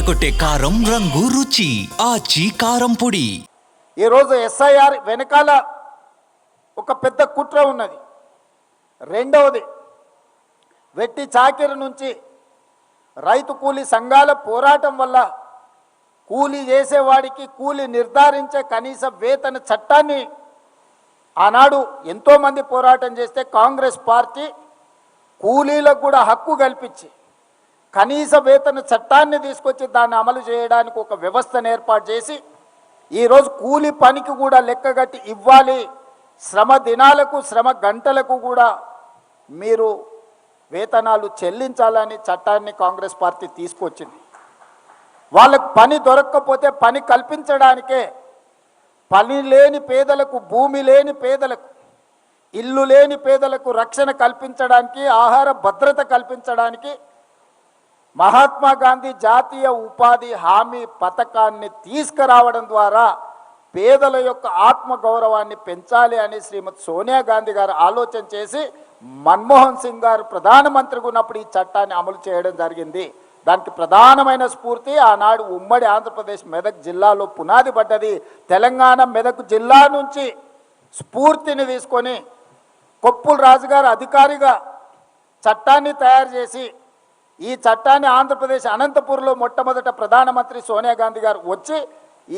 అదరగొట్టే కారం రంగు రుచి ఆచి కారం పొడి. ఈరోజు ఎస్ఐఆర్ వెనకాల ఒక పెద్ద కుట్ర ఉన్నది. రెండవది, వెట్టి చాకిరి నుంచి రైతు కూలీ సంఘాల పోరాటం వల్ల కూలీ చేసేవాడికి కూలీ నిర్ధారించే కనీస వేతన చట్టాన్ని ఆనాడు ఎంతోమంది పోరాటం చేస్తే కాంగ్రెస్ పార్టీ కూలీలకు కూడా హక్కు కల్పించి కనీస వేతన చట్టాన్ని తీసుకొచ్చి దాన్ని అమలు చేయడానికి ఒక వ్యవస్థను ఏర్పాటు చేసి ఈరోజు కూలీ పనికి కూడా లెక్కగట్టి ఇవ్వాలి, శ్రమ దినాలకు శ్రమ గంటలకు కూడా మీరు వేతనాలు చెల్లించాలని చట్టాన్ని కాంగ్రెస్ పార్టీ తీసుకొచ్చింది. వాళ్ళకు పని దొరక్కపోతే పని కల్పించడానికే పని లేని పేదలకు, భూమి లేని పేదలకు, ఇల్లు లేని పేదలకు రక్షణ కల్పించడానికి, ఆహార భద్రత కల్పించడానికి మహాత్మా గాంధీ జాతీయ ఉపాధి హామీ పథకాన్ని తీసుకురావడం ద్వారా పేదల యొక్క ఆత్మగౌరవాన్ని పెంచాలి అని శ్రీమతి సోనియా గాంధీ గారు ఆలోచన చేసి మన్మోహన్ సింగ్ గారు ప్రధానమంత్రిగా ఉన్నప్పుడు ఈ చట్టాన్ని అమలు చేయడం జరిగింది. దానికి ప్రధానమైన స్ఫూర్తి ఆనాడు ఉమ్మడి ఆంధ్రప్రదేశ్ మెదక్ జిల్లాలో పునాది పడ్డది. తెలంగాణ మెదక్ జిల్లా నుంచి స్ఫూర్తిని తీసుకొని కొప్పుల రాజుగారు అధికారిగా చట్టాన్ని తయారు చేసి ఈ చట్టాన్ని ఆంధ్రప్రదేశ్ అనంతపూర్లో మొట్టమొదట ప్రధానమంత్రి సోనియా గాంధీ గారు వచ్చి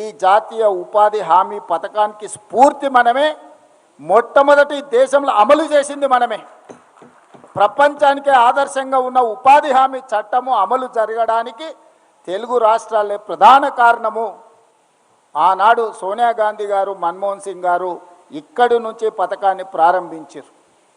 ఈ జాతీయ ఉపాధి హామీ పథకానికి స్ఫూర్తి మనమే, మొట్టమొదటి దేశంలో అమలు చేసింది మనమే. ప్రపంచానికే ఆదర్శంగా ఉన్న ఉపాధి హామీ చట్టము అమలు జరగడానికి తెలుగు రాష్ట్రాలే ప్రధాన కారణము. ఆనాడు సోనియా గాంధీ గారు, మన్మోహన్ సింగ్ గారు ఇక్కడి నుంచి పథకాన్ని ప్రారంభించారు.